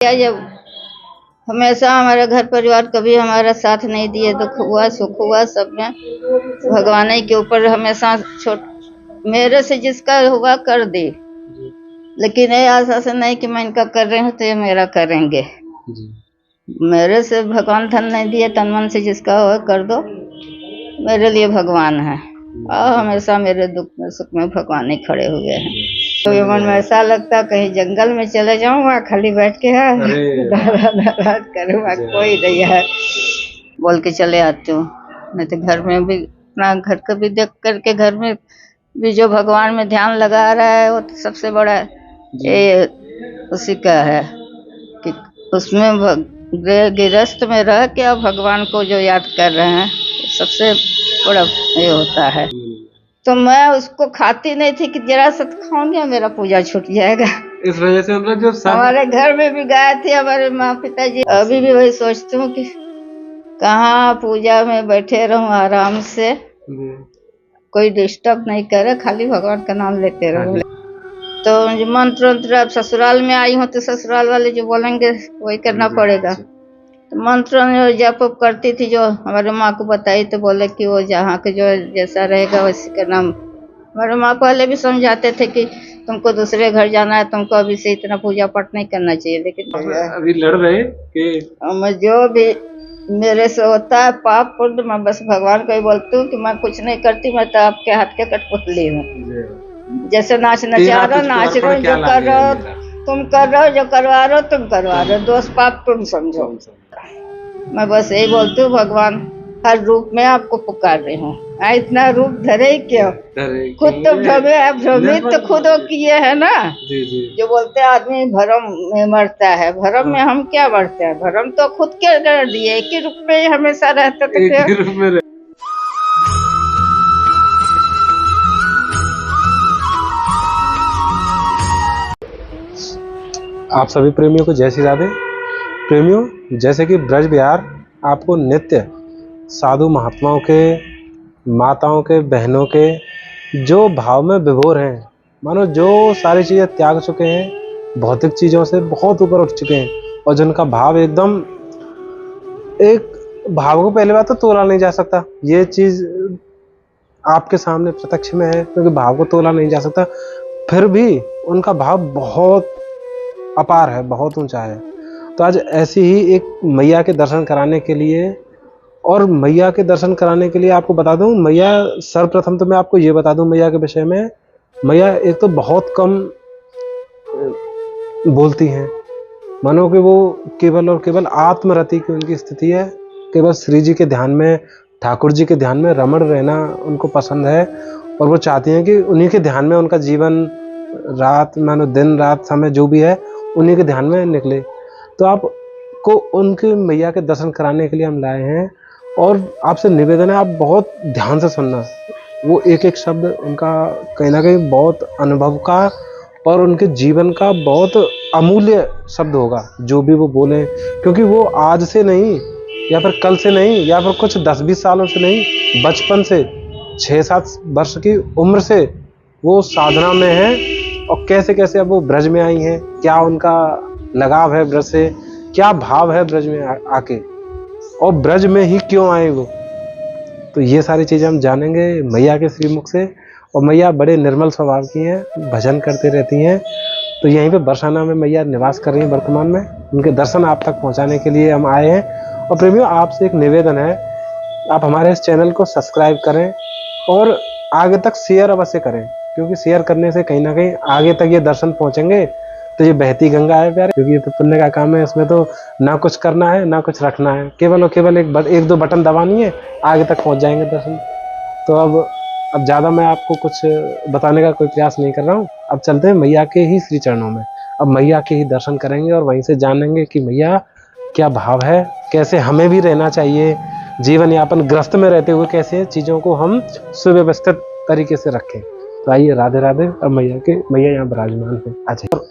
या जब हमेशा हमारे घर परिवार कभी हमारा साथ नहीं दिए, दुख हुआ सुख हुआ सब में भगवान ही के ऊपर हमेशा मेरे से जिसका हुआ कर दे, लेकिन ये आशा से नहीं कि मैं इनका कर रही हूँ तो ये मेरा करेंगे। मेरे से भगवान धन नहीं दिए, तन मन से जिसका हुआ कर दो, मेरे लिए भगवान है और हमेशा मेरे दुख में सुख में भगवान ही खड़े हुए हैं। तो ये मन में ऐसा लगता कहीं जंगल में चले जाऊं, वहाँ खाली बैठ के करूँ, कोई नहीं है, बोल के चले आती हूँ। नहीं तो घर में भी अपना घर को भी देख करके घर में भी जो भगवान में ध्यान लगा रहा है वो तो सबसे बड़ा ये उसी का है कि उसमें गृहस्थ में रह के अब भगवान को जो याद कर रहे हैं सबसे बड़ा ये होता है। तो मैं उसको खाती नहीं थी कि जरा सा खाऊंगी मेरा पूजा छूट जाएगा। इस वजह से मतलब जो हमारे घर में भी गाय थी, हमारे माँ पिताजी, अभी भी वही सोचती हूँ कि कहाँ पूजा में बैठे रहूं आराम से, कोई डिस्टर्ब नहीं करे, खाली भगवान का नाम लेते रहो। तो मंत्र वंत्र अब ससुराल में आई हूँ तो ससुराल वाले जो बोलेंगे वही करना पड़ेगा। तो मंत्र जप करती थी, जो हमारे माँ को बताई तो बोले कि वो जहाँ के जो जैसा रहेगा वैसे का नाम। हमारे माँ पहले भी समझाते थे कि तुमको दूसरे घर जाना है, तुमको अभी से इतना पूजा पाठ नहीं करना चाहिए, लेकिन अभी लड़ रहे कि मैं जो भी मेरे से होता है पाप पुण्य, मैं बस भगवान को ही बोलती हूँ कि मैं कुछ नहीं करती, मैं तो आपके हाथ के कठपुतली हूँ। जैसे नाच नचा रहा नाच रहा हूँ, जो कर रहे हो तुम कर रहे हो, जो करवा रहे हो तुम करवा रहे हो, दोस्त पाप तुम समझो। मैं बस यही बोलती हूँ भगवान हर रूप में आपको पुकार रही हूँ, इतना रूप धरे क्यों, खुद तो भ्रमे है, भ्रमित तो खुद किए है ना। जो बोलते हैं आदमी भरम में मरता है, भरम में हम क्या मरते हैं, भरम तो खुद के कर दिए, एक ही रूप में हमेशा रहते थे। आप सभी प्रेमियों को जय श्री राधे। प्रेमियों, जैसे कि ब्रज विहार आपको नित्य साधु महात्माओं के, माताओं के, बहनों के जो भाव में विभोर हैं, मानो जो सारी चीज़ें त्याग चुके हैं, भौतिक चीज़ों से बहुत ऊपर उठ चुके हैं और जिनका भाव एकदम, एक भाव को पहले बात तो तोला नहीं जा सकता, ये चीज़ आपके सामने प्रत्यक्ष में है, क्योंकि भाव को तोला नहीं जा सकता, फिर भी उनका भाव बहुत अपार है, बहुत ऊंचा है। तो आज ऐसी ही एक मैया के दर्शन कराने के लिए, और मैया के दर्शन कराने के लिए आपको बता दूं, मैया सर्वप्रथम तो मैं आपको ये बता दूं मैया के विषय में, मैया एक तो बहुत कम बोलती हैं, मानो कि वो केवल और केवल आत्मरति की उनकी स्थिति है, केवल श्री जी के ध्यान में, ठाकुर जी के ध्यान में रमण रहना उनको पसंद है, और वो चाहती हैं कि उन्हीं के ध्यान में उनका जीवन, रात मानो दिन रात समय जो भी है उन्हीं के ध्यान में निकले। तो आपको उनके मैया के दर्शन कराने के लिए हम लाए हैं, और आपसे निवेदन है आप बहुत ध्यान से सुनना, वो एक एक शब्द उनका कहीं ना कहीं बहुत अनुभव का और उनके जीवन का बहुत अमूल्य शब्द होगा, जो भी वो बोलें, क्योंकि वो आज से नहीं, या फिर कल से नहीं, या फिर कुछ 10-20 सालों से नहीं, बचपन से 6-7 वर्ष की उम्र से वो साधना में है, और कैसे कैसे अब वो ब्रज में आई हैं, क्या उनका लगाव है ब्रज से, क्या भाव है ब्रज में आके, और ब्रज में ही क्यों आए वो, तो ये सारी चीज़ें हम जानेंगे मैया के श्रीमुख से। और मैया बड़े निर्मल स्वभाव की हैं, भजन करते रहती हैं, तो यहीं पे बरसाना में मैया निवास कर रही हैं वर्तमान में, उनके दर्शन आप तक पहुंचाने के लिए हम आए हैं। और प्रेमियों, आपसे एक निवेदन है, आप हमारे इस चैनल को सब्सक्राइब करें और आगे तक शेयर अवश्य करें, क्योंकि शेयर करने से कहीं ना कहीं आगे तक ये दर्शन पहुंचेंगे। तो ये बहती गंगा है प्यारे, क्योंकि ये तो पुण्य का काम है, इसमें तो ना कुछ करना है ना कुछ रखना है, केवल और केवल एक दो बटन दबानी है, आगे तक पहुंच जाएंगे दर्शन। तो अब ज़्यादा मैं आपको कुछ बताने का कोई प्रयास नहीं कर रहा हूँ, अब चलते हैं मैया के ही श्री चरणों में, अब मैया के ही दर्शन करेंगे और वहीं से जानेंगे कि मैया क्या भाव है, कैसे हमें भी रहना चाहिए, जीवन यापन ग्रस्त में रहते हुए कैसे चीज़ों को हम सुव्यवस्थित तरीके से रखें। तो आइए, राधे राधे। अब मैया यहाँ विराजमान है, आ जाइए।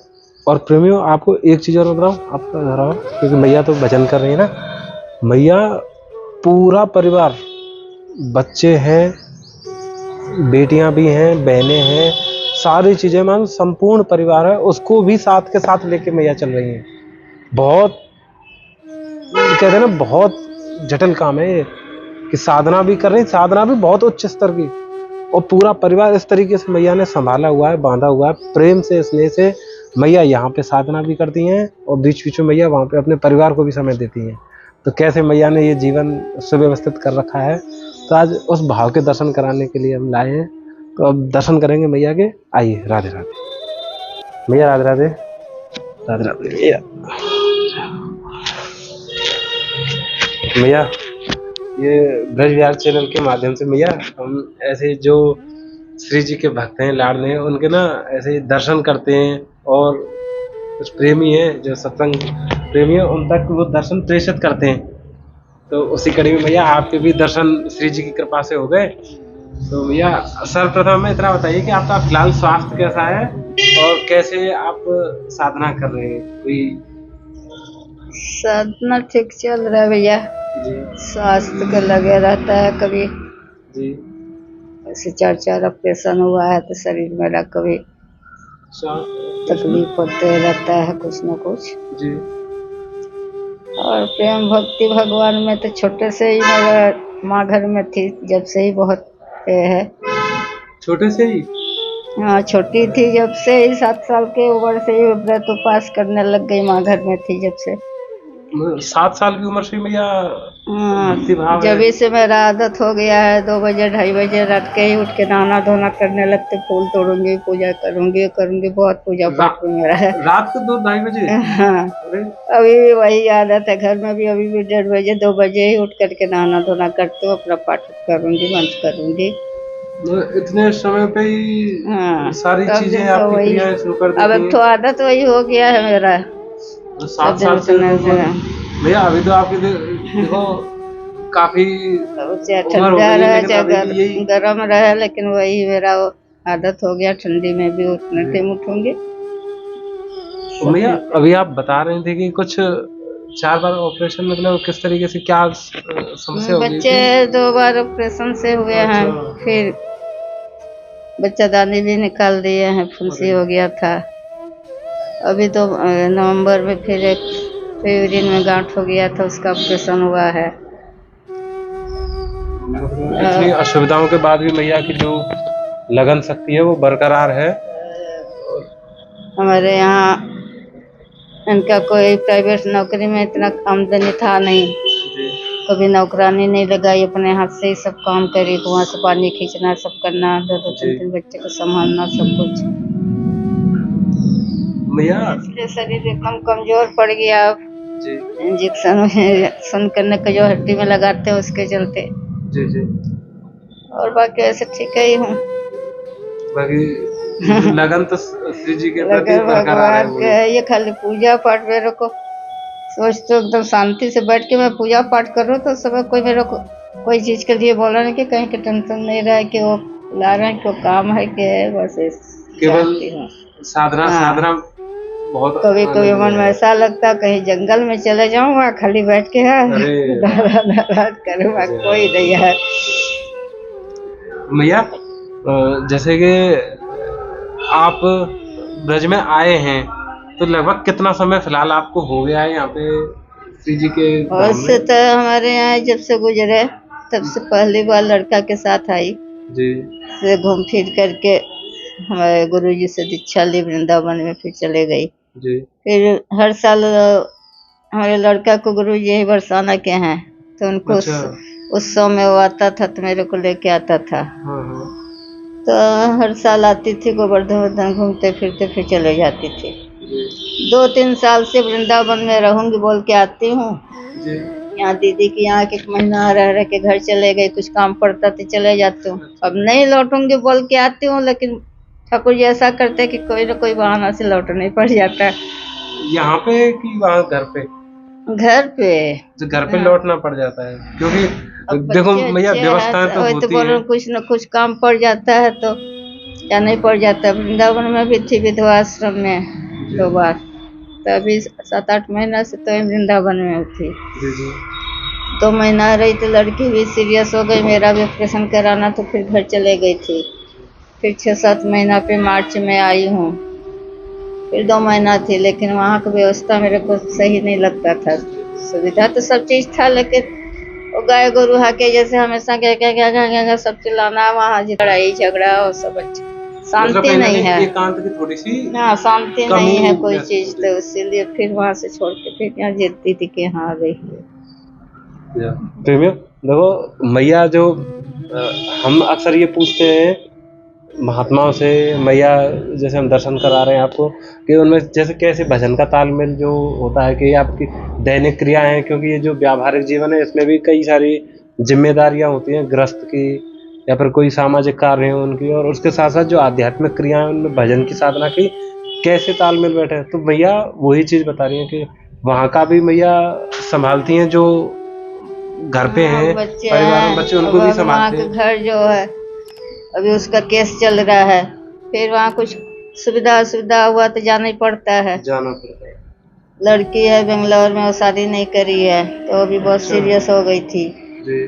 और प्रेमियों, आपको एक चीज़ और बताऊँ, आपका दोहराओ, क्योंकि मैया तो भजन कर रही है ना, मैया पूरा परिवार, बच्चे हैं, बेटियां भी हैं, बहनें हैं, सारी चीज़ें मान संपूर्ण परिवार है, उसको भी साथ के साथ लेके मैया चल रही हैं। बहुत कहते हैं ना, बहुत जटिल काम है ये, कि साधना भी कर रही, साधना भी बहुत उच्च स्तर की, और पूरा परिवार इस तरीके से मैया ने संभाला हुआ है, बांधा हुआ है, प्रेम से, स्नेह से मैया यहाँ पे साधना भी करती हैं, और बीच बीच में मैया वहाँ पे अपने परिवार को भी समय देती हैं। तो कैसे मैया ने ये जीवन सुव्यवस्थित कर रखा है, तो आज उस भाव के दर्शन कराने के लिए हम लाए हैं। तो अब दर्शन करेंगे मैया के। आइए, राधे राधे मैया, राधे राधे, राधे राधे मैया। मैया, ये ब्रज विहार चैनल के माध्यम से मैया हम ऐसे जो श्री जी के भक्त हैं, लाडले हैं, उनके ना ऐसे दर्शन करते हैं, और कुछ प्रेमी हैं जो सत्संग प्रेमी हैं, उन तक वो दर्शन प्रेषित करते हैं। तो उसी कड़ी में मैया आपके भी दर्शन श्री जी की कृपा से हो गए। तो भैया सर्वप्रथम में इतना बताइए कि आपका फिलहाल स्वास्थ्य कैसा है, और कैसे आप साधना कर रहे हैं? कोई साधना ठीक चल रहा है भैया, जी स्वास्थ्य का लगे रहता है। कभी जी ऐसे 4 ऑपरेशन हुआ है, तो शरीर मेरा कभी तकलीफ होते रहता है कुछ न कुछ। जी और प्रेम भक्ति भगवान में तो छोटे से ही मेरा माँ घर में थी, जब से ही बहुत ये है। छोटे से ही? हाँ, छोटी थी जब से ही, 7 साल के उम्र से ही व्रत उपवास करने लग गई, माँ घर में थी जब से। 7 साल की उम्र से मैया भक्ति भाव जब है? से मेरा आदत हो गया है, 2 बजे 2:30 बजे रात के ही उठ के नहाना धोना करने लगते, फूल तोड़ूंगी, पूजा करूंगी, बहुत पूजा पाठ में मेरा है। रात को 2-2:30 बजे? हाँ, अभी भी वही आदत है। घर में भी अभी भी 1:30 बजे 2 बजे ही उठ करके नहाना धोना करते हो, अपना पाठ करूंगी, मंत्र करूंगी। इतने समय पे ही हाँ, सारी चीजें आपकी क्रियाएं शुरू कर देती अब हैं। तो आदत वही हो गया है मेरा। 7 साल से भैया अभी तो आपके देखो काफी चाहे ठंडा रहे चाहे गर्म रहे, लेकिन वही मेरा आदत हो गया, ठंडी में भी उतने टाइम उठूंगी। तो भैया अभी आप बता रहे थे कि कुछ 4 बार ऑपरेशन, मतलब किस तरीके से, क्या समस्या हो गई थी? बच्चे 2 बार ऑपरेशन से हुए हैं, फिर बच्चादानी भी निकाल दिए हैं, फुंसी हो गया था। अभी तो नवंबर में फिर एक यूरिन में गांठ हो गया था, उसका ऑपरेशन हुआ है। इतनी असुविधाओं के बाद भी मैया की जो लगन शक्ति है वो बरकरार है। हमारे यहाँ इनका कोई प्राइवेट नौकरी में इतना आमदनी था नहीं, कभी नौकरानी नहीं लगाई, अपने हाथ से ही सब काम करी, कुआं से पानी खींचना, सब करना, 2-3 बच्चे को संभालना, सब कुछ। भैया इसलिए शरीर एकदम कमजोर पड़ गया। इंजेक्शन करने का जो हड्डी में लगाते हैं उसके चलते। जी जी। और बाकी ऐसे ठीक ही हूँ। बाकी लगन तो श्री जी के प्रति बरकरार है। ये खाली पूजा पाठ मेरे को सोचते एकदम शांति से बैठ के मैं पूजा पाठ करूँ, तो सब कोई मेरे को कोई चीज के लिए बोला नहीं कि कहीं के टेंशन नहीं रहा है कि वो ला रहे हैं, कि काम है कि बस केवल साधना। साधना बहुत कभी कभी मन में ऐसा लगता कहीं जंगल में चले जाऊँ, वहाँ खाली बैठ के करूँ, कोई नहीं है। भैया जैसे कि आप ब्रज में आए हैं, तो लगभग कितना समय फिलहाल आपको हो गया है यहाँ पे श्री जी के? वैसे तो हमारे यहाँ जब से गुजरे तब से पहली बार लड़का के साथ आई जी, से घूम फिर करके हमारे गुरुजी से दीक्षा ली, वृंदावन में फिर चले गई जी। फिर हर साल हमारे लड़का को गुरुजी यही बरसाना के हैं, तो उनको उत्सव में वो आता था, तो मेरे को लेके आता था। तो हर साल आती थी, गोवर्धन घूमते फिरते फिर चले जाती थी। 2-3 साल से वृंदावन में रहूंगी बोल के आती हूँ। यहाँ दीदी की यहाँ 1 महीना रह के घर चले गए, कुछ काम पड़ता तो चले जाती हूँ। अब नहीं लौटूंगी बोल के आती हूँ, लेकिन ठाकुर जी ऐसा करते कि कोई न कोई बहाना से लौटना ही पड़ जाता है। यहाँ पे कि वहाँ घर पे? घर पे। तो घर पे लौटना पड़ जाता है, क्योंकि देखो भैया व्यवस्थाएं तो होती हैं। कुछ न कुछ काम पड़ जाता है तो या नहीं पड़ जाता। वृंदावन में भी थी विधवा आश्रम में 2 बार, तो अभी 7-8 महीना से तो वृंदावन में थी। 2 महीना रही तो लड़की भी सीरियस हो गई, मेरा भी ऑपरेशन कराना, तो फिर घर चले गई थी। फिर 6-7 महीना पे मार्च में आई हूँ, फिर 2 महीना थी, लेकिन वहाँ की व्यवस्था मेरे को सही नहीं लगता था। सुविधा तो सब चीज था, लेकिन वो गाय गोरू हाके जैसे हमेशा क्या सब चिल्लाना, वहाँ लड़ाई झगड़ा और सब अच्छा, मतलब शांति कहीं ना नहीं कहीं है। एकांत की थोड़ी सी हाँ, शांति कमी नहीं है कोई महसूस चीज, होती तो इसीलिए फिर वहां से छोड़ के फिर यहाँ जीतती थी कि यहाँ आ गई। है। प्रेमियों, देखो मैया जो हम अक्सर ये पूछते हैं महात्माओं से, मैया जैसे हम दर्शन करा रहे हैं आपको, कि उनमें जैसे कैसे भजन का तालमेल जो होता है, कि आपकी दैनिक क्रियाएं हैं, क्योंकि ये जो व्यावहारिक जीवन है इसमें भी कई सारी जिम्मेदारियां होती हैं गृहस्थ की, या फिर कोई सामाजिक कार्य हैं उनकी, और उसके साथ साथ जो आध्यात्मिक क्रियाएं उनमें भजन की साधना की कैसे तालमेल बैठे हैं। तो मैया वही चीज बता रही है कि वहाँ का भी मैया संभालती हैं, जो घर पे हाँ, हैं बच्चे परिवार में हैं। बच्चे, उनको अब भी वहाँ संभालते के हैं। घर जो है अभी उसका केस चल रहा है, फिर वहाँ कुछ सुविधा हुआ तो जाना ही पड़ता है। जाना पड़ता है। लड़की है बेंगलोर में, वो शादी नहीं करी है, तो अभी बहुत अच्छा। सीरियस हो गई थी, जी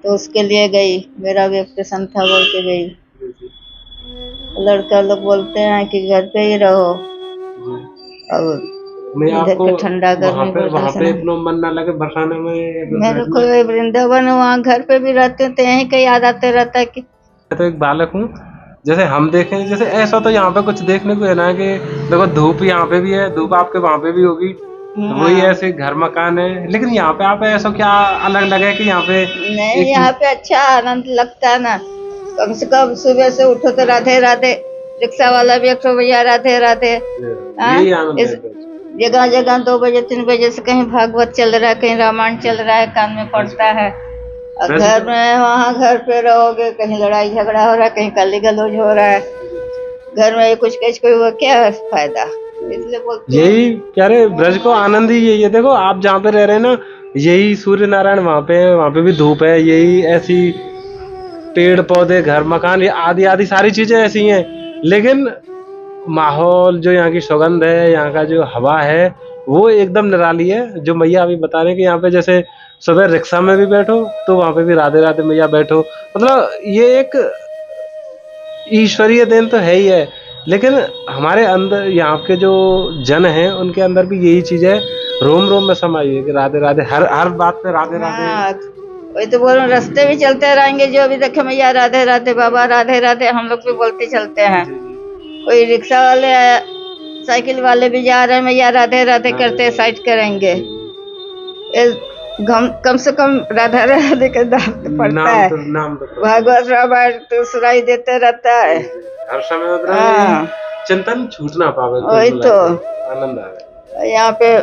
तो उसके लिए गई। मेरा भी ऑपरेशन था बोल के गई। जी लड़का लोग बोलते हैं कि घर पे ही रहो, जी। अब मैं इधर आपको का ठंडा गर्मी वहाँ बर्दाश्त पे नहीं। इतना मन ना लगे बरसाने में या फिर मेरे को बैठना। वृंदावन वहाँ घर पे भी रहते हैं तो यहीं का याद आते रहता है कि मैं तो एक बालक हूँ, जैसे हम देखें, जैसे ऐसा तो यहाँ पे कुछ देखने को है ना, कि देखो धूप यहाँ पे भी है, धूप आपके वहाँ पे भी होगी, वही हाँ, ऐसे घर मकान है, लेकिन यहाँ पे आप ऐसा क्या अलग लगे कि यहाँ पे नहीं, एक यहाँ पे अच्छा आनंद लगता है ना। कम से कम सुबह से उठो तो राधे राधे, रिक्शा वाला भी 100 भैया राधे राधे। हाँ, यही आनंद इस है। जगह जगह 2 बजे 3 बजे से कहीं भागवत चल रहा है, कहीं रामायण चल रहा है, कान में पड़ता है। और वैसे घर तो में वहाँ घर पे रहोगे, कहीं लड़ाई झगड़ा हो रहा है, कहीं गाली गलौज हो रहा है, घर में कुछ कच कोई हुआ, क्या फायदा। इसलिए बोलती हूँ यही कह रहे, ब्रज को आनंद ही यही है। देखो आप जहाँ पे रह रहे हैं ना, यही सूर्य नारायण वहाँ पे है, वहाँ पे भी धूप है, यही ऐसी पेड़ पौधे घर मकान, ये आदि आदि सारी चीजें ऐसी हैं, लेकिन माहौल जो यहाँ की सुगंध है, यहाँ का जो हवा है, वो एकदम निराली है। जो मैया अभी बता रहे हैं कि यहाँ पे जैसे सुबह रिक्शा में भी बैठो तो वहाँ पे भी राधे राधे मैया बैठो, मतलब ये एक ईश्वरीय देन तो है ही है, लेकिन हमारे अंदर यहाँ के जो जन हैं उनके अंदर भी यही चीज है, रोम रोम में समाई है कि राधे राधे, हर हर बात पे राधे राधे। हाँ, वही तो बोल रहे हूँ, रास्ते भी चलते रहेंगे, जो अभी देखे मैया राधे राधे, बाबा राधे राधे, हम लोग भी बोलते चलते हैं। कोई रिक्शा वाले साइकिल वाले भी जा रहे हैं, मैया राधे राधे करते साइड करेंगे। कम से कम राधा राधे का नाम तो पड़ता है। नाम तो भागवत रामायण तो सुनाई देते रहता है हर समय, मतलब हाँ, चिंतन छूट ना पावे, वही तो। आनंद आवे। यहाँ पे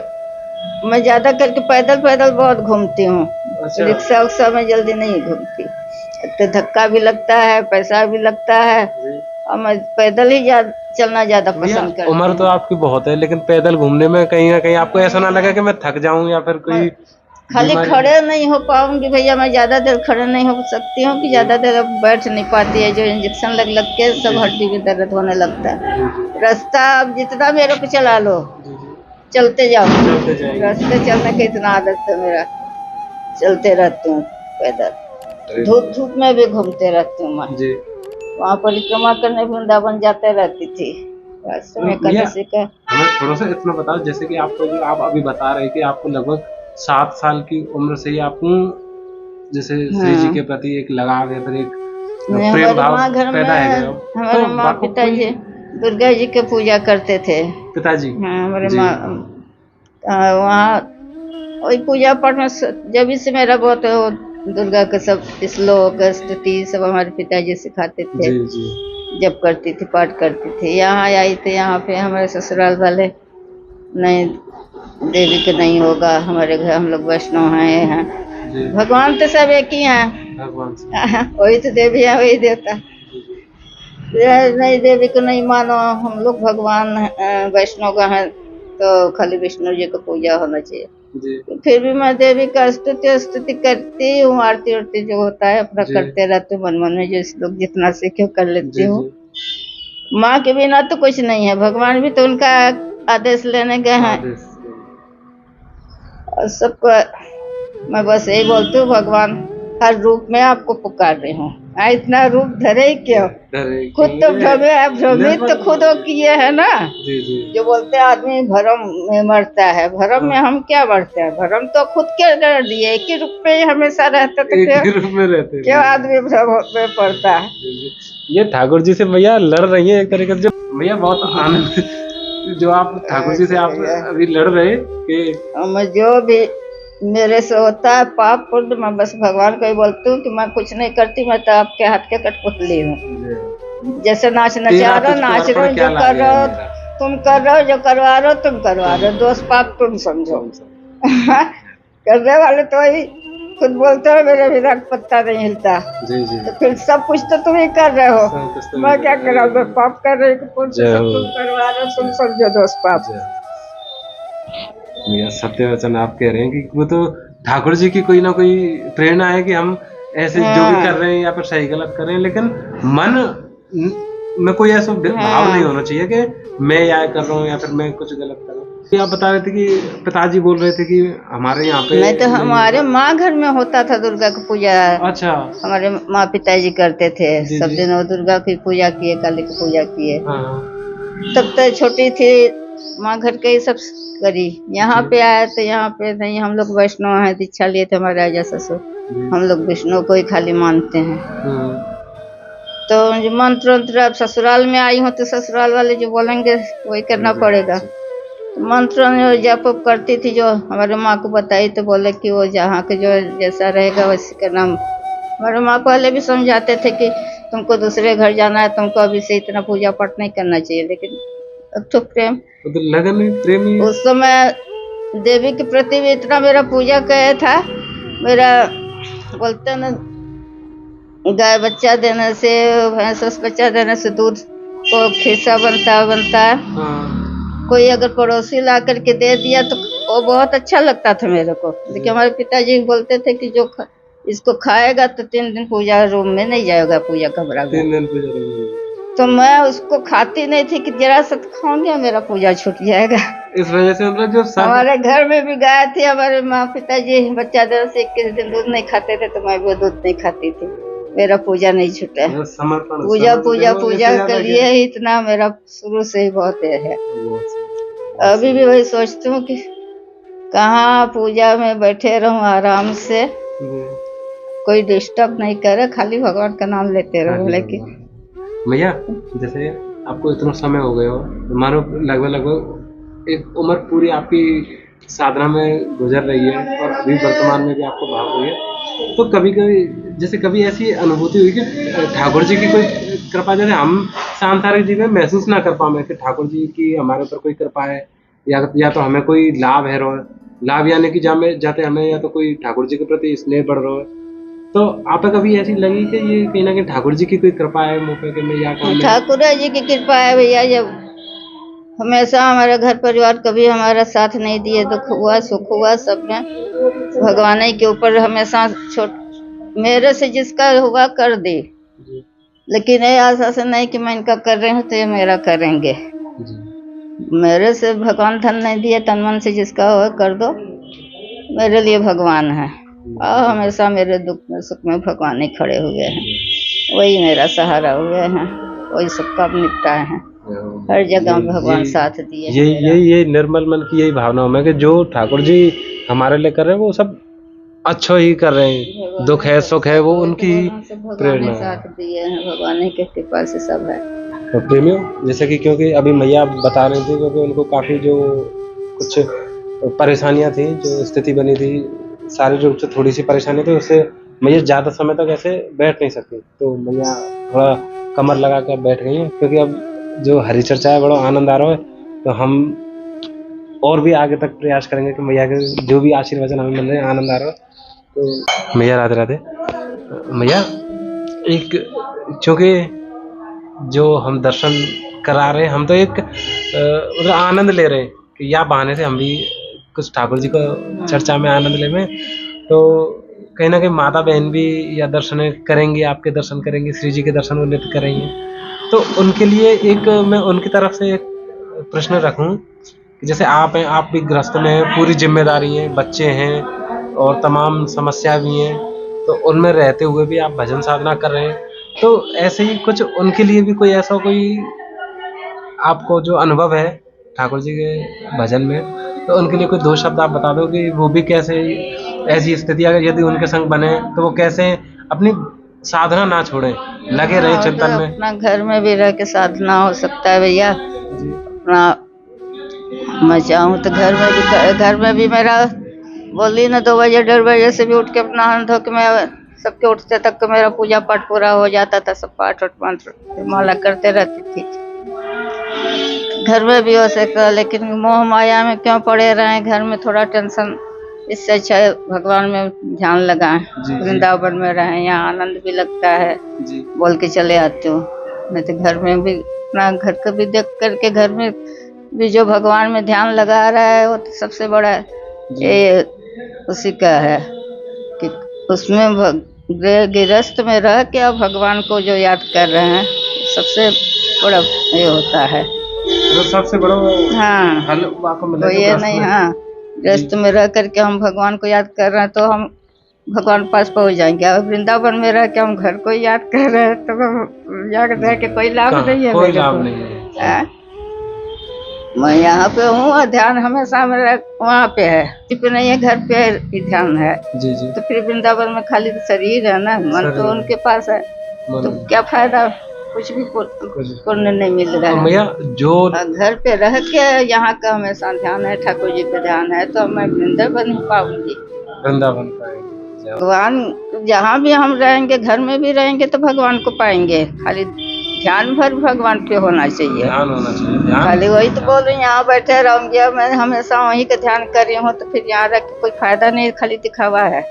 मैं ज्यादा करके पैदल पैदल बहुत घूमती हूँ। अच्छा। रिक्शा उक्सा में जल्दी नहीं घूमती, तो धक्का भी लगता है, पैसा भी लगता है, और मैं पैदल ही चलना ज्यादा पसंद करती हूँ। उम्र तो आपकी बहुत है, लेकिन पैदल घूमने में कहीं ना कहीं आपको ऐसा ना लगे कि मैं थक जाऊं या फिर कोई खाली खड़े नहीं हो पाऊंगी भैया, मैं ज्यादा देर खड़े नहीं हो सकती हूँ, कि ज्यादा देर अब बैठ नहीं पाती है, जो इंजेक्शन लग लग के सब हड्डी में दर्द होने लगता है। रास्ता अब जितना मेरे को चला लो, चलते जाओ, रास्ते चलने की इतना आदत है मेरा, चलते रहती हूँ पैदल, धूप धूप में भी घूमते रहती हूँ मैं। वहाँ परिक्रमा करने वृंदावन जाते रहती थी, रास्ते में एकादशी का। हमें थोड़ा सा इतना बताओ, जैसे कि आपको जो आप अभी बता रहे कि आपको लगभग 7 साल की उम्र से ही आपको जैसे श्री जी के प्रति एक लगाव है, फिर एक प्रेम भाव पैदा है। हमारे माँ पिताजी दुर्गा जी के पूजा करते थे। पिताजी? हाँ, हमारे माँ वहाँ वही पूजा पाठ में जब से मेरा बहुत दुर्गा के सब श्लोक स्तुति सब हमारे पिताजी सिखाते थे। जब करती थी, पाठ करती थी। यहाँ आई थी, यहाँ पे हमारे ससुराल वाले नहीं, देवी के नहीं होगा हमारे घर, हम लोग वैष्णव हैं। भगवान तो सब एक ही हैं, भगवान वही तो देवी है, वही देवता। नहीं, देवी को नहीं मानो, हम लोग भगवान वैष्णव का है, तो खाली विष्णु जी को पूजा होना चाहिए। फिर भी मैं देवी का स्तुति करती हूँ, आरती उरती जो होता है अपना करते रहते मन मन में, जो लोग जितना सीखे कर लेती हूँ। माँ के बिना तो कुछ नहीं है, भगवान भी तो उनका आदेश लेने गए हैं। और सबको मैं बस यही बोलती हूँ, भगवान हर रूप में आपको पुकार रही हूँ, इतना रूप धरे ही क्यों? डरे खुद तो भ्रमित तो खुद वो किए है ना। जी जी जो बोलते हैं आदमी भरम में मरता है, भरम में हम क्या मरते हैं? भरम तो खुद के कर दिए। एक ही रूप पे हमेशा रहते तो एक क्यों ही रूप में रहते हैं। क्यों आदमी भ्रम में पड़ता है? जी, जी। ये ठाकुर जी से भैया लड़ रही है एक तरीके से, जो भैया बहुत आनंद जो आप ठाकुर जी से आप अभी लड़ रहे कि मैं जो भी मेरे से होता है पाप पुण्य, मैं बस भगवान को ही बोलती हूँ कि मैं कुछ नहीं करती, मैं तो आपके हाथ के कठपुतली हूँ। जैसे नाच नचा रहे हो, नाच रहे हो, जो कर रहे हो तुम कर रहे हो, जो करवा रहे हो तुम करवा रहे हो, दोष पाप तुम समझो। करने वाले तो ही खुद बोलते हो मेरे बिना पत्ता नहीं हिलता। जी जी तो फिर सब कुछ तो तुम ही कर रहे हो, मैं क्या कर रहा हूँ? मैं पाप कर रही हूँ, तुम करवा रहे हो, तुम समझो दोष पाप। भैया सत्य वचन आप कह रहे हैं कि वो तो ठाकुर जी की कोई ना कोई प्रेरणा है कि हम ऐसे जो भी कर रहे हैं या फिर सही गलत कर रहे हैं, लेकिन मन में कोई ऐसा भाव नहीं होना चाहिए कि मैं या कर रहा हूँ या फिर मैं कुछ गलत कर रहा हूँ। आप बता रहे थे कि पिताजी बोल रहे थे कि हमारे यहाँ पे नहीं तो हमारे माँ घर में होता था दुर्गा की पूजा। अच्छा, हमारे माँ पिताजी करते थे, जी, सब जी। दिन वो दुर्गा की पूजा किए, काली की पूजा किए। हाँ, तब तो छोटी थी, माँ घर के ही सब करी। यहाँ पे आए तो यहाँ पे नहीं, हम लोग वैष्णव हैं, दीक्षा लिए थे हमारे राजा ससुर, हम लोग विष्णु को ही खाली मानते हैं। तो जो मंत्र वंत्र, अब ससुराल में आई हूँ तो ससुराल वाले जो बोलेंगे वही करना पड़ेगा। तो मंत्र जो जप उप करती थी, जो हमारे माँ को बताई तो बोले कि वो जहाँ के जो जैसा रहेगा वैसे का नाम। हमारे माँ पहले भी समझाते थे कि तुमको दूसरे घर जाना है, तुमको अभी से इतना पूजा पाठ नहीं करना चाहिए, लेकिन अब तो प्रेम, तो लगन है, प्रेम ही है। उस समय देवी के प्रति भी इतना मेरा पूजा किया था। मेरा बोलते ना, गाय बच्चा देने से, भैंस बच्चा देने से दूध को खिस्सा बनता है। कोई अगर पड़ोसी ला करके दे दिया तो वो बहुत अच्छा लगता था मेरे को। लेकिन हमारे पिताजी बोलते थे कि जो इसको खाएगा तो 3 दिन पूजा रूम में नहीं जाएगा, पूजा कमरा में। 3 दिन पूजा रूम। तो मैं उसको खाती नहीं थी कि जरा सा खाऊंगी मेरा पूजा छूट जाएगा। इस वजह से मतलब जो हमारे घर में भी गाय थी, हमारे माँ पिताजी बच्चा देने से 21 दिन दूध नहीं खाते थे, तो मैं भी दूध नहीं खाती थी, मेरा पूजा नहीं छूटा। पूजा के लिए ही इतना मेरा शुरू से ही बहुत है। अभी भी वही सोचती हूँ कि कहाँ पूजा में बैठे रहूं आराम से, कोई डिस्टर्ब नहीं करे, खाली भगवान का नाम लेते रहो। लेकिन भैया जैसे आपको इतना समय हो गया हो, मानो लगभग एक उम्र पूरी आपकी साधना में गुजर रही है और अभी वर्तमान में भी आपको भाव हुई है, तो कभी जैसे कभी ऐसी अनुभूति हुई कि ठाकुर जी की कोई कृपा, जैसे हम सांसारिक जीवन में महसूस ना कर पाए कि ठाकुर जी की हमारे ऊपर कोई कृपा है, या तो हमें कोई लाभ है, लाभ यानी कि जाते हमें या तो कोई ठाकुर जी के प्रति स्नेह बढ़ रहा है, तो आप कभी ऐसी लगी कि ये कहीं ना कहीं ठाकुर जी की कोई कृपा है मुझ पे कि मैं या ठाकुर जी की कृपा है भैया। जब हमेशा हमारे घर परिवार कभी हमारा साथ नहीं दिए, दुख हुआ सुख हुआ सब में भगवान ही के ऊपर हमेशा मेरे से जिसका हुआ कर दे, लेकिन ये आशा से नहीं कि मैं इनका कर रही हूँ तो ये मेरा करेंगे। मेरे से भगवान धन नहीं दिए, तन मन से जिसका हुआ कर दो, मेरे लिए भगवान है। और हमेशा मेरे दुख में सुख में भगवान ही खड़े हुए हैं, वही मेरा सहारा हुए हैं, वही सबका निपटाए हैं, हर जगह भगवान साथ दिए। ये निर्मल मन की यही भावना है कि जो ठाकुर जी हमारे लिए कर रहे हैं वो सब अच्छा ही कर रहे हैं, दुख है सुख है वो उनकी प्रेरणा साथ दिए हैं, भगवान के कृपा से सब है। तो प्रेमियों, जैसे कि क्योंकि अभी मैया बता रही थी, क्योंकि उनको काफ़ी जो कुछ परेशानियां थी, जो स्थिति बनी थी, शारीरिक रूप से थोड़ी सी परेशानी थी, उससे मैया ज़्यादा समय तक ऐसे बैठ नहीं सकती, तो मैया थोड़ा कमर लगा कर बैठ गई हैं, क्योंकि अब जो हरी चर्चा है बड़ा आनंद आ रहा है, तो हम और भी आगे तक प्रयास करेंगे कि मैया के जो भी आशीर्वचन हमें मिल रहे हैं, आनंद आ रहा है। तो मैया राधे राधे। मैया एक, चूँकि जो हम दर्शन करा रहे हैं, हम तो एक मतलब आनंद ले रहे हैं कि या बहाने से हम भी कुछ ठाकुर जी को चर्चा में आनंद ले में, तो कहीं ना कहीं माता बहन भी या दर्शन करेंगी, आपके दर्शन करेंगी, श्री जी के दर्शन वो नित्य करेंगे, तो उनके लिए एक मैं उनकी तरफ से एक प्रश्न रखूं, जैसे आप हैं, आप भी गृहस्थ में हैं, पूरी जिम्मेदारी है, बच्चे हैं और तमाम समस्या भी हैं, तो उनमें रहते हुए भी आप भजन साधना कर रहे हैं, तो ऐसे ही कुछ उनके लिए भी कोई ऐसा कोई आपको जो अनुभव है ठाकुर जी के भजन में, तो उनके लिए कोई दो शब्द आप बता दो कि वो भी कैसे ऐसी स्थिति अगर यदि उनके संग बने तो वो कैसे अपनी साधना ना छोड़े, लगे रहे हाँ, चिंतन तो में। अपना घर में भी रह के साधना हो सकता है भैया। जी अपना मैं चाहूँ तो घर में भी मेरा बोली ना 2 बजे 1:30 बजे से भी उठ के अपना हाथ धो के मैं सबके उठते तक तो मेरा पूजा पाठ पूरा हो जाता था। सब पाठ और मंत्र माला करते रहती थी। घर में भी हो सकता, लेकिन मोह माया में क्यों पड़े रहे, घर में थोड़ा टेंशन, इससे अच्छा है भगवान में ध्यान लगाएं। जी। वृंदावन में रहें, यहाँ आनंद भी लगता है। जी बोल के चले आते हो, नहीं तो घर में भी अपना घर का भी देख करके घर में भी जो भगवान में ध्यान लगा रहा है वो तो सबसे बड़ा ये उसी का है कि उसमें गृहस्थ में रह के अब भगवान को जो याद कर रहे हैं सबसे बड़ा ये होता है। तो सबसे बड़ा हाँ, हल आपको मिला तो जो ये ग्रस्त नहीं, में। हाँ गृहस्थ में रह करके हम भगवान को याद कर रहे हैं तो हम भगवान के पास पहुंच जाएंगे। और वृंदावन में रह के हम घर को याद कर रहे हैं तो याद रह के कोई लाभ नहीं है। कोई लाभ नहीं है। मैं यहाँ पे हूँ और ध्यान हमेशा मेरा वहाँ पे है, पे नहीं है, घर पे ही ध्यान है। जी जी। तो फिर वृंदावन में खाली तो शरीर है ना, मन तो उनके पास है, तो क्या फायदा, कुछ भी पुण्य नहीं मिल रहा है। भैया जो घर पे रह के यहाँ का हमेशा ध्यान है, ठाकुर जी पे ध्यान है, तो मैं वृंदावन ही पाऊंगी। वृंदावन भगवान जहाँ भी हम रहेंगे, घर में भी रहेंगे तो भगवान को पाएंगे। खाली ध्यान भर भगवान पे होना चाहिए, ध्यान होना चाहिए। खाली वही तो बोल रही हूँ, यहाँ बैठे रहूंगी मैं हमेशा वहीं का ध्यान कर रही हूँ तो फिर यहाँ रह के कोई फायदा नहीं, खाली दिखावा है।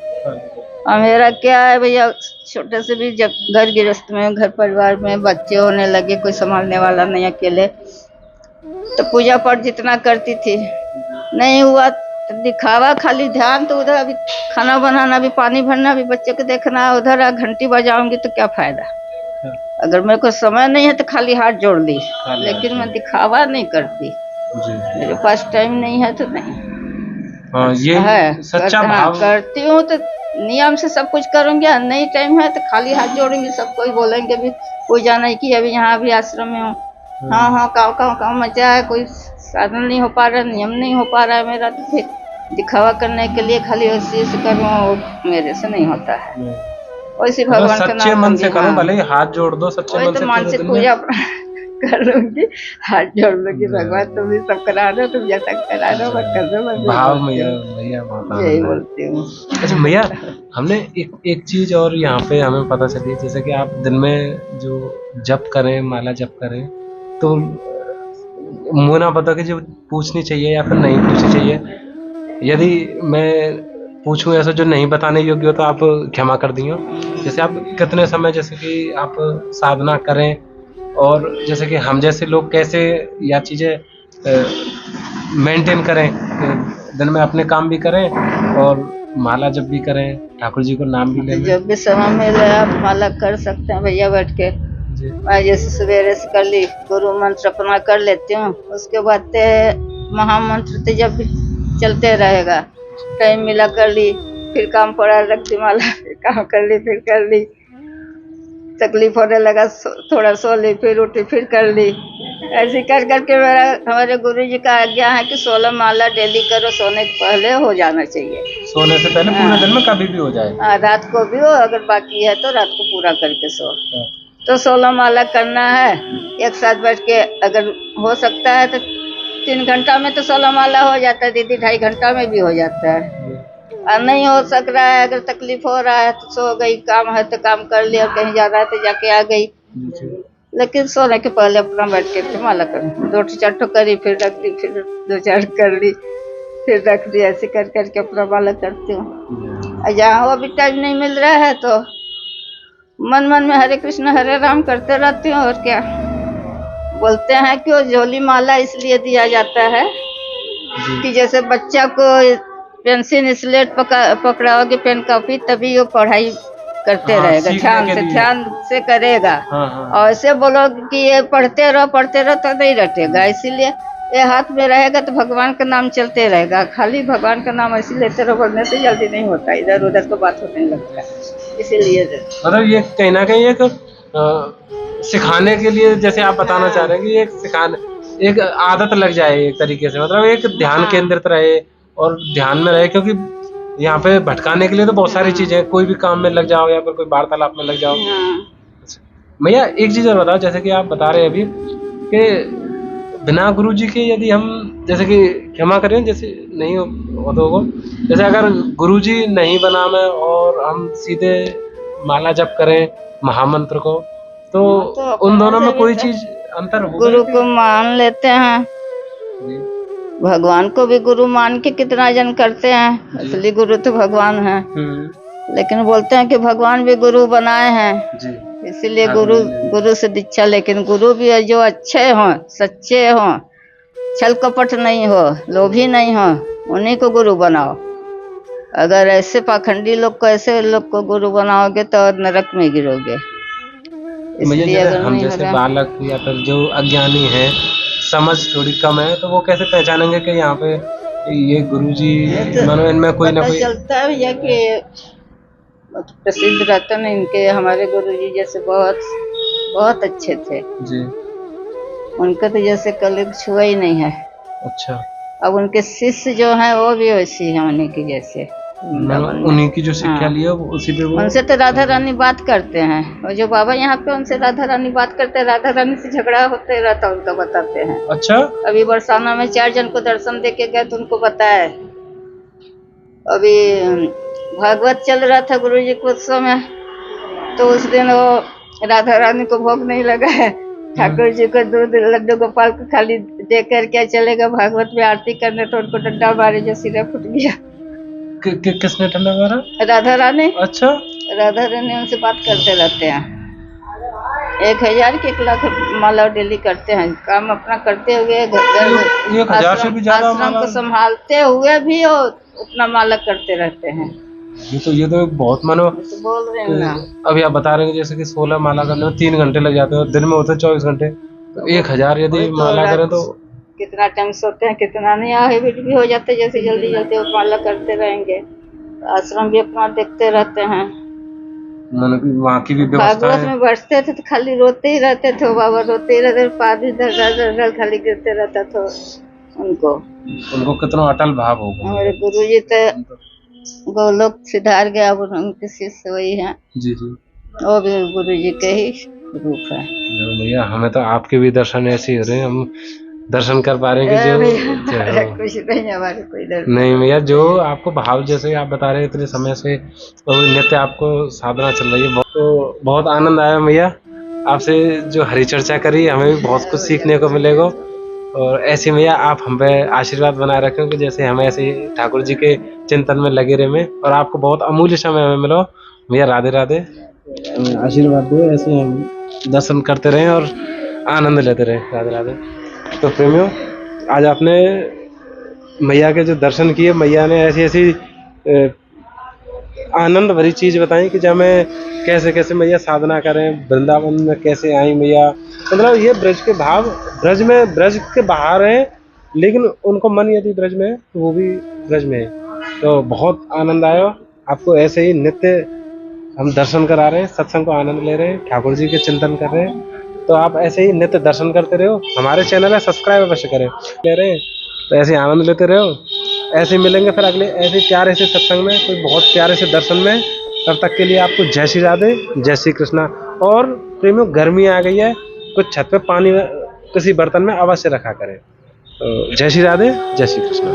और मेरा क्या है भैया, छोटे से भी जब घर गृहस्थ में, घर परिवार में बच्चे होने लगे, कोई संभालने वाला नहीं, अकेले, तो पूजा पाठ जितना करती थी नहीं हुआ तो दिखावा, खाली ध्यान तो उधर, अभी खाना बनाना भी, पानी भरना भी, बच्चे को देखना, उधर घंटी बजाऊंगी तो क्या फायदा। अगर मेरे को समय नहीं है तो खाली हाथ जोड़ ली, लेकिन मैं दिखावा नहीं करती। मेरे पास टाइम नहीं है तो नहीं। हाँ, ये है सच्चा भाव करती हूँ तो नियम से सब कुछ करूंगी। नहीं टाइम है तो खाली हाथ जोड़ेंगे, सब कोई बोलेंगे भी पूजा नहीं की, अभी यहाँ भी आश्रम में हूँ। हाँ हाँ, काम मचा है, कोई साधन नहीं हो पा रहा, नियम नहीं हो पा रहा है मेरा, तो फिर दिखावा करने के लिए खाली ऐसे करूँ, मेरे से नहीं होता है। वैसे भगवान का सच्चे नाम मन से करो, हाँ, भले ही हाथ जोड़ दो, सच्चे मन से मानसिक पूजा कर लूंगी, हाथ जोड़ लूंगी, भगवान तुम भी सब करा रहे हो, तुम जैसा करा रहे हो मैं कर रहा हूँ, भाव में भैया यही बोलती हूँ। अच्छा भैया, हमने एक चीज और यहाँ पे हमें पता चली, जैसे कि आप दिन में जो जप करें, माला जप करें, तो मुँह ना पता कि जो पूछनी चाहिए या फिर नहीं पूछनी चाहिए। यदि मैं पूछूं ऐसा जो नहीं बताने योग्य हो तो आप क्षमा कर दियो। जैसे आप कितने समय, जैसे कि आप साधना करें, और जैसे कि हम जैसे लोग कैसे या चीज़ें मेंटेन करें, दिन में अपने काम भी करें और माला जब भी करें, ठाकुर जी को नाम भी लें। जब भी समय मिले आप माला कर सकते हैं भैया बैठ के। मैं जैसे सवेरे से कर ली, गुरु मंत्र अपना कर लेती हूँ, उसके बाद महामंत्र तो जब भी चलते रहेगा, टाइम मिला कर ली, फिर काम पड़ा रखती माला, फिर काम कर ली, फिर कर ली, तकलीफ होने लगा थोड़ा सो ली, फिर उठी फिर कर ली। ऐसे कर करके हमारे गुरु जी का आज्ञा है कि 16 माला डेली करो, सोने से पहले हो जाना चाहिए। सोने से पहले पूरे दिन में कभी भी हो जाए, रात को भी हो, अगर बाकी है तो रात को पूरा करके सो। तो 16 माला करना है एक साथ बैठ के, अगर हो सकता है तो 3 घंटा में तो 16 माला हो जाता है दीदी, 2.5 घंटा में भी हो जाता है। और नहीं हो सक रहा है, अगर तकलीफ हो रहा है तो सो गई, काम है तो काम कर लिया, कहीं जा रहा है तो जाके आ गई, लेकिन सोने के पहले अपना बैठ के माला करी, 2-4 करी, फिर रख दी, फिर 2-4 कर ली, फिर रख दी, ऐसे कर करके अपना माला करती हूँ। जहाँ वो भी टाइम नहीं मिल रहा है तो मन में हरे कृष्ण हरे राम करते रहती हूँ। और क्या बोलते हैं कि वो झोली माला इसलिए दिया जाता है कि जैसे बच्चा को पेंसिल स्लेट पकड़ाओगे, पेन कॉपी, तभी वो पढ़ाई करते रहेगा, ध्यान से करेगा। और ऐसे बोलो कि ये पढ़ते रहो तो नहीं रटेगा, इसीलिए ये हाथ में रहेगा तो भगवान का नाम चलते रहेगा। खाली भगवान का नाम ऐसे लेते रहो, बढ़ने से जल्दी नहीं होता, इधर उधर तो बात होने लगता है, इसीलिए मतलब ये कहीं ना कहीं एक सिखाने के लिए, जैसे आप बताना चाह रहे हैं कि एक आदत लग जाए एक तरीके से, मतलब एक ध्यान केंद्रित रहे और ध्यान में रहे, क्योंकि यहाँ पे भटकाने के लिए तो बहुत सारी चीजें हैं, कोई भी काम में लग जाओ या फिर कोई वार्तालाप में लग जाओ। भैया एक चीज और बताओ, जैसे कि आप बता रहे हैं अभी कि बिना गुरुजी के यदि हम, जैसे कि क्षमा करें जैसे नहीं हो तो जैसे अगर गुरुजी नहीं बना में और हम सीधे माला जप करें महामंत्र को, तो उन दोनों में कोई चीज अंतर होगा? गुरु को मान लेते हैं, भगवान को भी गुरु मान के कितना जन करते हैं, असली गुरु तो भगवान है, लेकिन बोलते हैं कि भगवान भी गुरु बनाए हैं जी। इसीलिए गुरु से दीक्षा, लेकिन गुरु भी है जो अच्छे हों, सच्चे हों, छल कपट नहीं हो, लोभी नहीं हो, उन्हीं को गुरु बनाओ। अगर ऐसे पाखंडी लोग को, ऐसे लोग को गुरु बनाओगे तो नरक में गिरोगे। इसलिए अगर हम जैसे बालक या फिर जो अज्ञानी है, समझ थोड़ी कम है, तो वो कैसे पहचानेंगे कि यहाँ पे ये गुरुजी मानो इनमें कोई ना कोई चलता है या कि प्रसिद्ध रतन इनके, हमारे गुरुजी जैसे बहुत अच्छे थे जी। उनका तो जैसे कलयुग छुआ ही नहीं है। अच्छा। अब उनके शिष्य जो हैं वो भी वैसी है उन्हीं की जैसे, उन्हीं की जो शिक्षा ली है उसी पे वो। उनसे तो राधा रानी बात करते हैं, और जो बाबा यहाँ पे उनसे राधा रानी बात करते हैं, राधा रानी से झगड़ा होते रहता उनका बताते हैं। अच्छा। अभी बरसाना में 4 जन को दर्शन दे के गए तो उनको बताया। अभी भागवत चल रहा था गुरुजी के उत्सव में, तो उस दिन वो राधा रानी को भोग नहीं लगा है, ठाकुर जी को दूध लड्डू गोपाल को खाली देकर क्या चलेगा भागवत में आरती करने, तो उनको डंडा मारे जो सिरा फूट गया। किसने डंडा मारा? राधा रानी। अच्छा। राधा रानी उनसे बात करते रहते हैं, 1000 के 1 लाख माला डेली करते हैं, काम अपना करते हुए आश्रम को संभालते हुए भी उतना माला करते रहते हैं। ये तो बहुत मानो तो बोल रहे हैं ना, अभी आप बता रहे हैं जैसे कि 16 माला करने में 3 घंटे लग जाते हैं, दिन में होते 24 घंटे, तो 1000 यदि माला करें तो कितना टाइम सोते हैं, कितना नहीं हैबिट भी हो जाते, जैसे जल्दी जल्दी वो माला करते रहेंगे। आश्रम भी अपना देखते रहते हैं, वहाँ की भी व्यवस्था भागवत में बैठते थे तो खाली रोते ही रहते थे, बाबा रोते ही रहते, पानी दर खाली गिरते रहता था उनको कितना अटल भाव होगा। हमारे गुरुजी तो गोलोक सिधार गया, अब उनके शिष्य वही हैं जी जी, वो भी गुरुजी के ही रूप है। भैया हमें तो आपके भी दर्शन ऐसे हो रहे हैं, हम दर्शन कर पा रहे हैं कि जो कुछ नहीं, हमारे कोई दर्शन नहीं भैया, जो आपको भाव जैसे आप बता रहे हैं इतने समय से नित्य आपको साधना चल रही है, तो बहुत आनंद आया भैया आपसे जो हरी चर्चा करी, हमें भी बहुत कुछ सीखने को मिलेगा। और ऐसे भैया आप हम पे आशीर्वाद बनाए रखें कि जैसे हम ऐसे ठाकुर जी के चिंतन में लगे रहे, और आपको बहुत अमूल्य समय हमें मिलो भैया। राधे राधे, आशीर्वाद दो, ऐसे हम दर्शन करते रहें और आनंद लेते रहें। राधे राधे। तो प्रेमियों, आज आपने मैया के जो दर्शन किए, मैया ने ऐसी ऐसी आनंद भरी चीज़ बताई कि जब मैं कैसे कैसे मैया साधना करें, वृंदावन में कैसे आई मैया, मतलब ये ब्रज के भाव, ब्रज के बाहर है, लेकिन उनको मन यदि ब्रज में है तो वो भी ब्रज में है। तो बहुत आनंद आया। आपको ऐसे ही नित्य हम दर्शन करा रहे हैं, सत्संग को आनंद ले रहे हैं, ठाकुर जी के चिंतन कर रहे हैं, तो आप ऐसे ही नित्य दर्शन करते रहो। हमारे चैनल है सब्सक्राइब अवश्य करें, ले रहे हैं तो ऐसे आनंद लेते रहो। ऐसे मिलेंगे फिर अगले ऐसे प्यारे से सत्संग में, कोई बहुत प्यारे से दर्शन में। तब तक के लिए आपको जय श्री राधे, जय श्री कृष्णा। और प्रेमियों, गर्मी आ गई है, कुछ छत पे पानी किसी बर्तन में अवश्य रखा करें। तो जय श्री राधे, जय श्री कृष्णा।